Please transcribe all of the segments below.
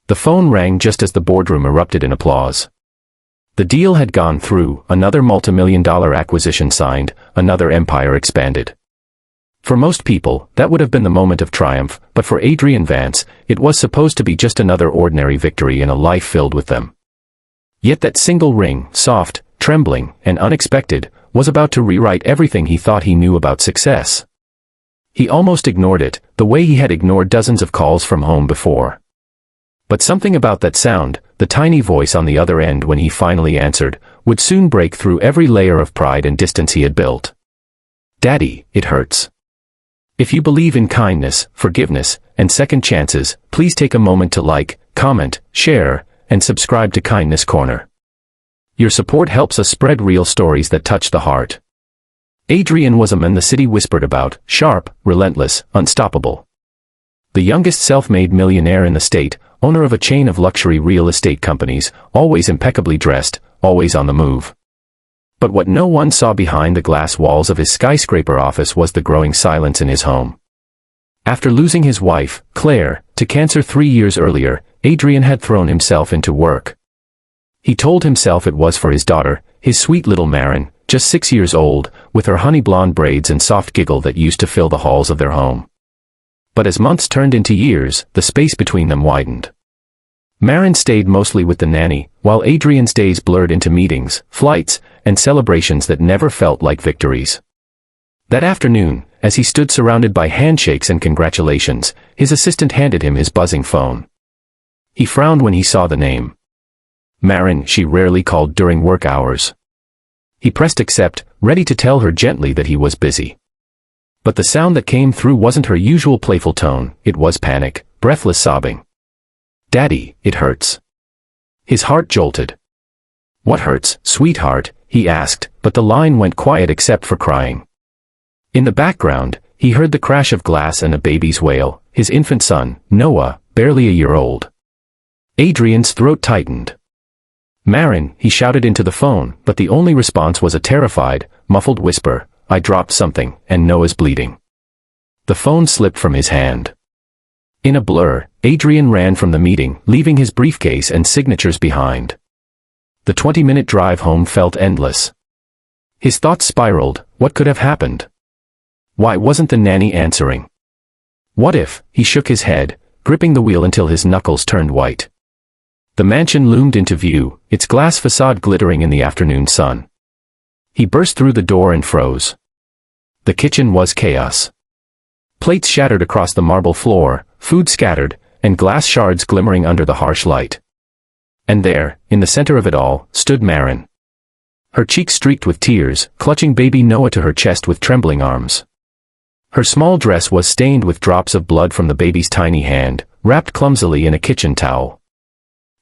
The phone rang just as the boardroom erupted in applause. The deal had gone through, another multimillion-dollar acquisition signed, another empire expanded. For most people, that would have been the moment of triumph, but for Adrian Vance, it was supposed to be just another ordinary victory in a life filled with them. Yet that single ring, soft, trembling, and unexpected, was about to rewrite everything he thought he knew about success. He almost ignored it, the way he had ignored dozens of calls from home before. But something about that sound, the tiny voice on the other end when he finally answered, would soon break through every layer of pride and distance he had built. "Daddy, it hurts. If you believe in kindness, forgiveness, and second chances, please take a moment to like, comment, share, and subscribe to Kindness Corner. Your support helps us spread real stories that touch the heart." Adrian was a man the city whispered about, sharp, relentless, unstoppable. The youngest self-made millionaire in the state, owner of a chain of luxury real estate companies, always impeccably dressed, always on the move. But what no one saw behind the glass walls of his skyscraper office was the growing silence in his home. After losing his wife, Claire, to cancer 3 years earlier, Adrian had thrown himself into work. He told himself it was for his daughter, his sweet little Marin, just 6 years old, with her honey blonde braids and soft giggle that used to fill the halls of their home. But as months turned into years, the space between them widened. Marin stayed mostly with the nanny, while Adrian's days blurred into meetings, flights, and celebrations that never felt like victories. That afternoon, as he stood surrounded by handshakes and congratulations, his assistant handed him his buzzing phone. He frowned when he saw the name. Marin, she rarely called during work hours. He pressed accept, ready to tell her gently that he was busy. But the sound that came through wasn't her usual playful tone, it was panic, breathless sobbing. "Daddy, it hurts." His heart jolted. "What hurts, sweetheart?" he asked, but the line went quiet except for crying. In the background, he heard the crash of glass and a baby's wail, his infant son, Noah, barely a year old. Adrian's throat tightened. "Marin," he shouted into the phone, but the only response was a terrified, muffled whisper, "I dropped something, and Noah's bleeding." The phone slipped from his hand. In a blur, Adrian ran from the meeting, leaving his briefcase and signatures behind. The 20-minute drive home felt endless. His thoughts spiraled, what could have happened? Why wasn't the nanny answering? What if? He shook his head, gripping the wheel until his knuckles turned white. The mansion loomed into view, its glass facade glittering in the afternoon sun. He burst through the door and froze. The kitchen was chaos. Plates shattered across the marble floor, food scattered, and glass shards glimmering under the harsh light. And there, in the center of it all, stood Marin. Her cheeks streaked with tears, clutching baby Noah to her chest with trembling arms. Her small dress was stained with drops of blood from the baby's tiny hand, wrapped clumsily in a kitchen towel.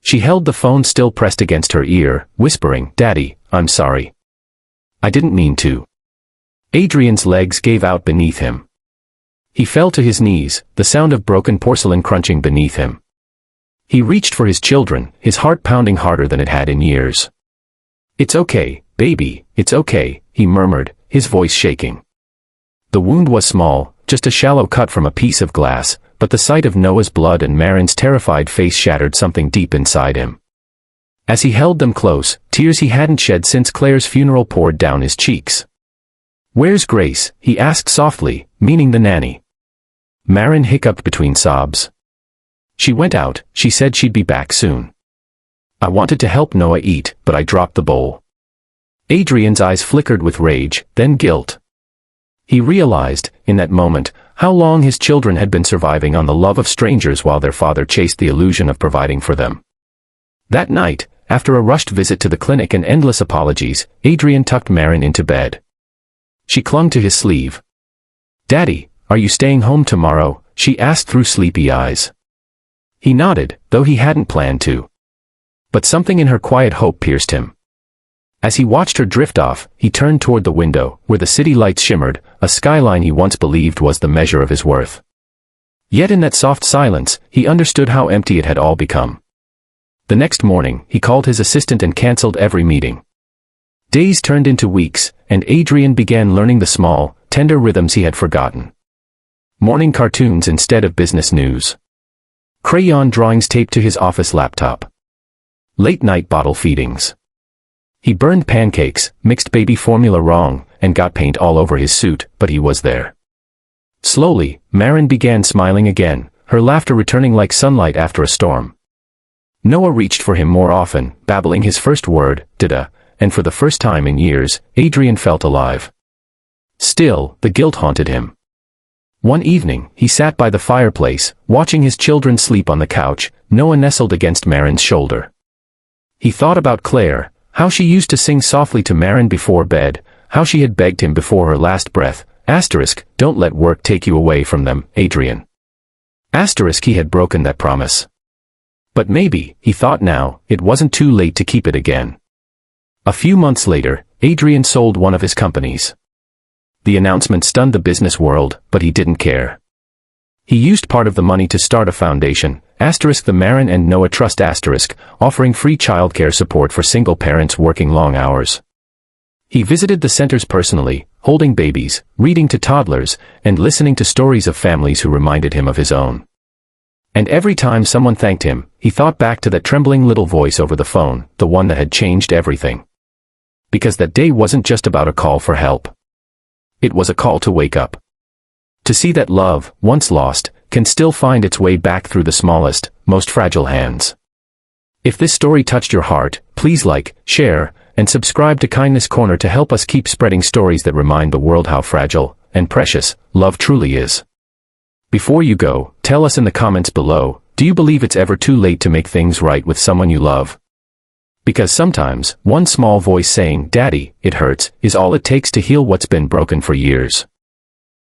She held the phone still pressed against her ear, whispering, "Daddy, I'm sorry. I didn't mean to." Adrian's legs gave out beneath him. He fell to his knees, the sound of broken porcelain crunching beneath him. He reached for his children, his heart pounding harder than it had in years. "It's okay, baby, it's okay," he murmured, his voice shaking. The wound was small, just a shallow cut from a piece of glass, but the sight of Noah's blood and Marin's terrified face shattered something deep inside him. As he held them close, tears he hadn't shed since Claire's funeral poured down his cheeks. "Where's Grace?" he asked softly, meaning the nanny. Marin hiccuped between sobs. "She went out, she said she'd be back soon. I wanted to help Noah eat, but I dropped the bowl." Adrian's eyes flickered with rage, then guilt. He realized, in that moment, how long his children had been surviving on the love of strangers while their father chased the illusion of providing for them. That night, after a rushed visit to the clinic and endless apologies, Adrian tucked Marin into bed. She clung to his sleeve. "Daddy, are you staying home tomorrow?" she asked through sleepy eyes. He nodded, though he hadn't planned to. But something in her quiet hope pierced him. As he watched her drift off, he turned toward the window, where the city lights shimmered, a skyline he once believed was the measure of his worth. Yet in that soft silence, he understood how empty it had all become. The next morning, he called his assistant and canceled every meeting. Days turned into weeks, and Adrian began learning the small, tender rhythms he had forgotten. Morning cartoons instead of business news. Crayon drawings taped to his office laptop. Late-night bottle feedings. He burned pancakes, mixed baby formula wrong, and got paint all over his suit, but he was there. Slowly, Maren began smiling again, her laughter returning like sunlight after a storm. Noah reached for him more often, babbling his first word, "Dada," and for the first time in years, Adrian felt alive. Still, the guilt haunted him. One evening, he sat by the fireplace, watching his children sleep on the couch, Noah nestled against Maren's shoulder. He thought about Claire, how she used to sing softly to Maren before bed, how she had begged him before her last breath, "Don't let work take you away from them, Adrian." He had broken that promise. But maybe, he thought now, it wasn't too late to keep it again. A few months later, Adrian sold one of his companies. The announcement stunned the business world, but he didn't care. He used part of the money to start a foundation, the Maren and Noah Trust *, offering free childcare support for single parents working long hours. He visited the centers personally, holding babies, reading to toddlers, and listening to stories of families who reminded him of his own. And every time someone thanked him, he thought back to that trembling little voice over the phone, the one that had changed everything. Because that day wasn't just about a call for help. It was a call to wake up. To see that love, once lost, can still find its way back through the smallest, most fragile hands. If this story touched your heart, please like, share, and subscribe to Kindness Corner to help us keep spreading stories that remind the world how fragile and precious love truly is. Before you go, tell us in the comments below, do you believe it's ever too late to make things right with someone you love? Because sometimes, one small voice saying, "Daddy, it hurts," is all it takes to heal what's been broken for years.